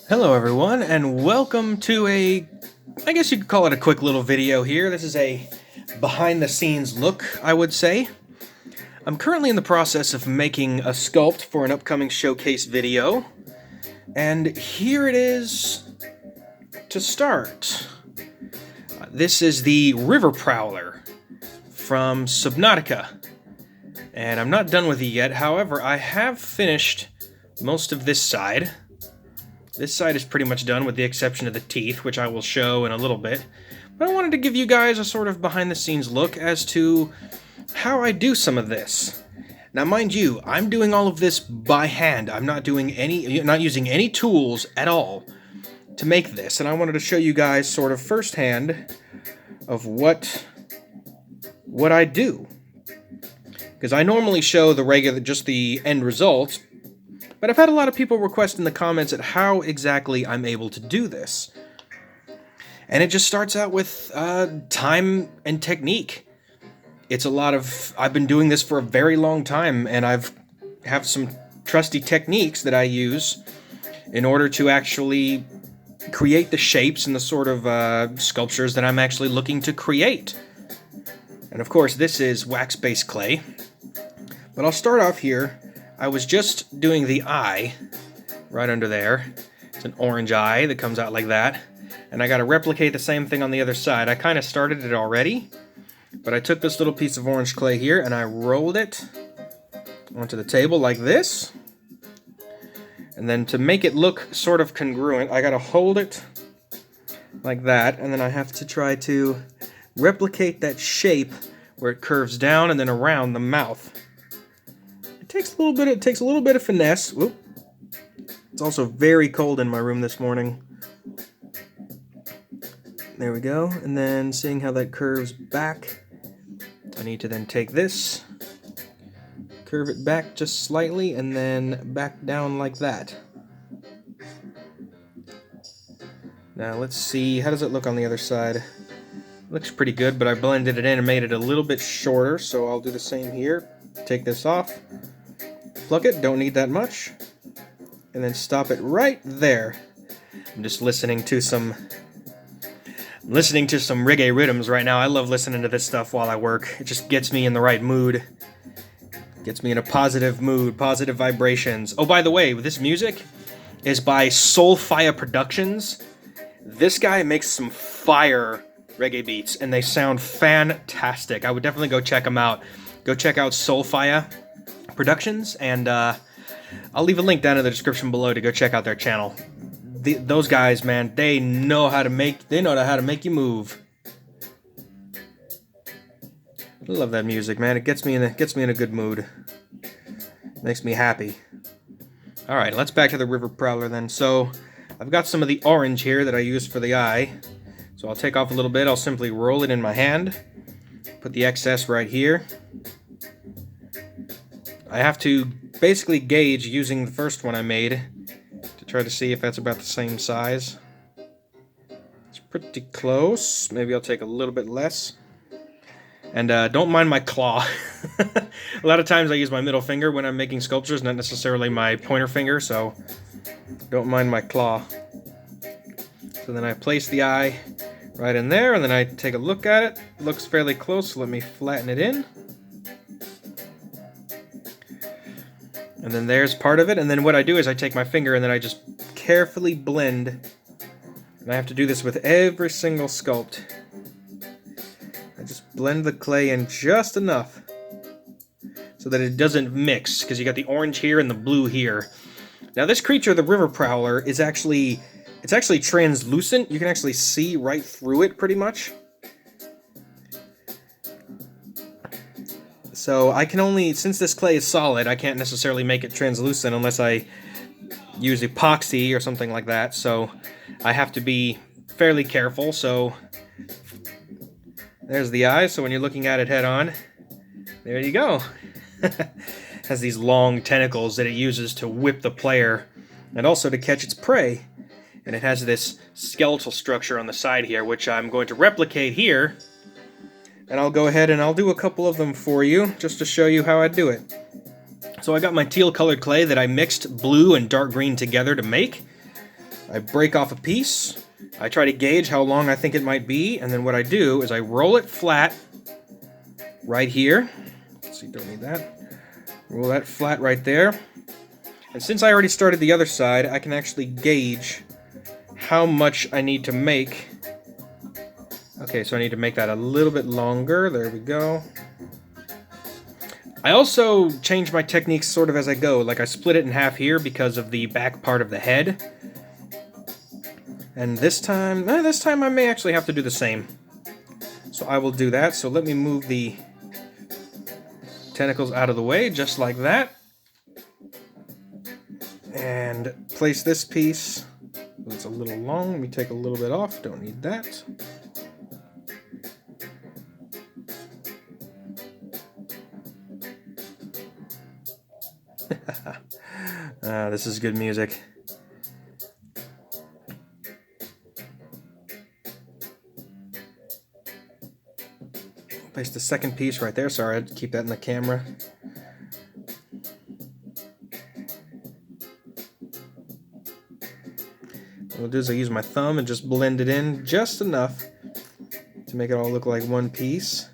Hello everyone, and welcome to I guess you could call it a quick little video here. This is a behind-the-scenes look, I would say. I'm currently in the process of making a sculpt for an upcoming showcase video, and here it is to start. This is the River Prowler from Subnautica, and I'm not done with it yet. However, I have finished most of this side. This side is pretty much done with the exception of the teeth, which I will show in a little bit. But I wanted to give you guys a sort of behind-the-scenes look as to how I do some of this. Now, mind you, I'm doing all of this by hand. I'm not using any tools at all to make this, and I wanted to show you guys sort of firsthand of what I do. Because I normally show just the end results. But I've had a lot of people request in the comments at how exactly I'm able to do this. And it just starts out with time and technique. It's a lot of... I've been doing this for a very long time, and have some trusty techniques that I use in order to actually create the shapes and the sort of sculptures that I'm actually looking to create. And of course, this is wax-based clay. But I'll start off here. I was just doing the eye right under there. It's an orange eye that comes out like that. And I got to replicate the same thing on the other side. I kind of started it already, but I took this little piece of orange clay here and I rolled it onto the table like this. And then to make it look sort of congruent, I got to hold it like that, and then I have to try to replicate that shape where it curves down and then around the mouth. It takes a little bit of finesse. Whoop. It's also very cold in my room this morning. There we go. And then seeing how that curves back, I need to then take this, curve it back just slightly, and then back down like that. Now let's see, how does it look on the other side? Looks pretty good, but I blended it in and made it a little bit shorter, so I'll do the same here. Take this off. Pluck it, don't need that much, and then stop it right there. I'm just listening to some reggae Riddems right now. I love listening to this stuff while I work. It just gets me in the right mood. Gets me in a positive mood, positive vibrations. Oh, by the way, this music is by SoulFyah Productions. This guy makes some fire reggae beats, and they sound fantastic. I would definitely go check them out. Go check out SoulFyah Productions, and I'll leave a link down in the description below to go check out their channel. Those guys, man, they know how to make you move. I love that music, man. It gets me in a good mood. Makes me happy. All right, let's back to the River Prowler then. So I've got some of the orange here that I used for the eye. So I'll take off a little bit. I'll simply roll it in my hand. Put the excess right here. I have to basically gauge using the first one I made to try to see if that's about the same size. It's pretty close. Maybe I'll take a little bit less. And don't mind my claw. A lot of times I use my middle finger when I'm making sculptures, not necessarily my pointer finger, so don't mind my claw. So then I place the eye right in there, and then I take a look at it. It looks fairly close, so let me flatten it in. And then there's part of it, and then what I do is I take my finger and then I just carefully blend. And I have to do this with every single sculpt. I just blend the clay in just enough so that it doesn't mix, because you got the orange here and the blue here. Now this creature, the River Prowler, is actually translucent. You can actually see right through it pretty much. So I can only, since this clay is solid, I can't necessarily make it translucent unless I use epoxy or something like that. So I have to be fairly careful. So there's the eye. So when you're looking at it head on, there you go. Has these long tentacles that it uses to whip the player and also to catch its prey. And it has this skeletal structure on the side here, which I'm going to replicate here. And I'll go ahead and I'll do a couple of them for you, just to show you how I do it. So I got my teal colored clay that I mixed blue and dark green together to make. I break off a piece, I try to gauge how long I think it might be, and then what I do is I roll it flat right here. Let's see, don't need that. Roll that flat right there. And since I already started the other side, I can actually gauge how much I need to make. Okay, so I need to make that a little bit longer. There we go. I also change my techniques sort of as I go. Like I split it in half here because of the back part of the head. And this time I may actually have to do the same. So I will do that. So let me move the tentacles out of the way, just like that. And place this piece. It's a little long. Let me take a little bit off. Don't need that. This is good music. Place the second piece right there. Sorry, I had to keep that in the camera. What I'll do is I use my thumb and just blend it in just enough to make it all look like one piece.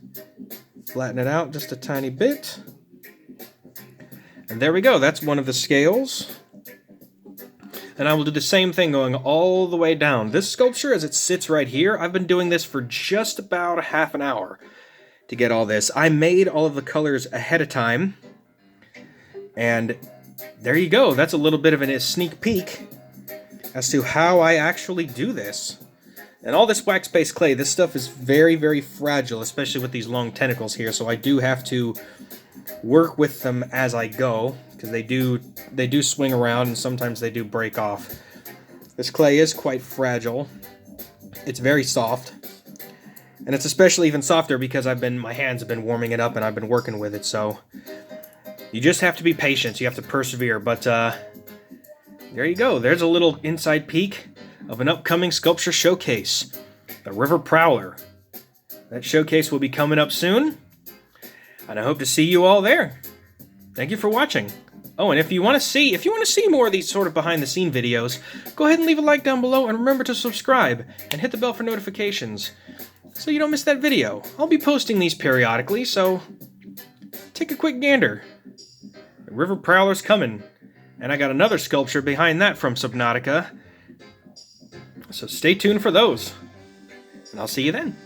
Flatten it out just a tiny bit. And there we go. That's one of the scales. And I will do the same thing going all the way down. This sculpture, as it sits right here, I've been doing this for just about half an hour to get all this. I made all of the colors ahead of time. And there you go. That's a little bit of a sneak peek as to how I actually do this. And all this wax-based clay, this stuff is very, very fragile, especially with these long tentacles here. So I do have to work with them as I go, because they do swing around and sometimes they do break off. This clay is quite fragile. It's very soft. And it's especially even softer because my hands have been warming it up and I've been working with it, so you just have to be patient, you have to persevere. But there you go, there's a little inside peek of an upcoming sculpture showcase, the River Prowler. That showcase will be coming up soon, and I hope to see you all there. Thank you for watching. Oh, and if you want to see more of these sort of behind-the-scene videos, go ahead and leave a like down below, and remember to subscribe and hit the bell for notifications so you don't miss that video. I'll be posting these periodically, so take a quick gander. The River Prowler's coming, and I got another sculpture behind that from Subnautica, so stay tuned for those, and I'll see you then.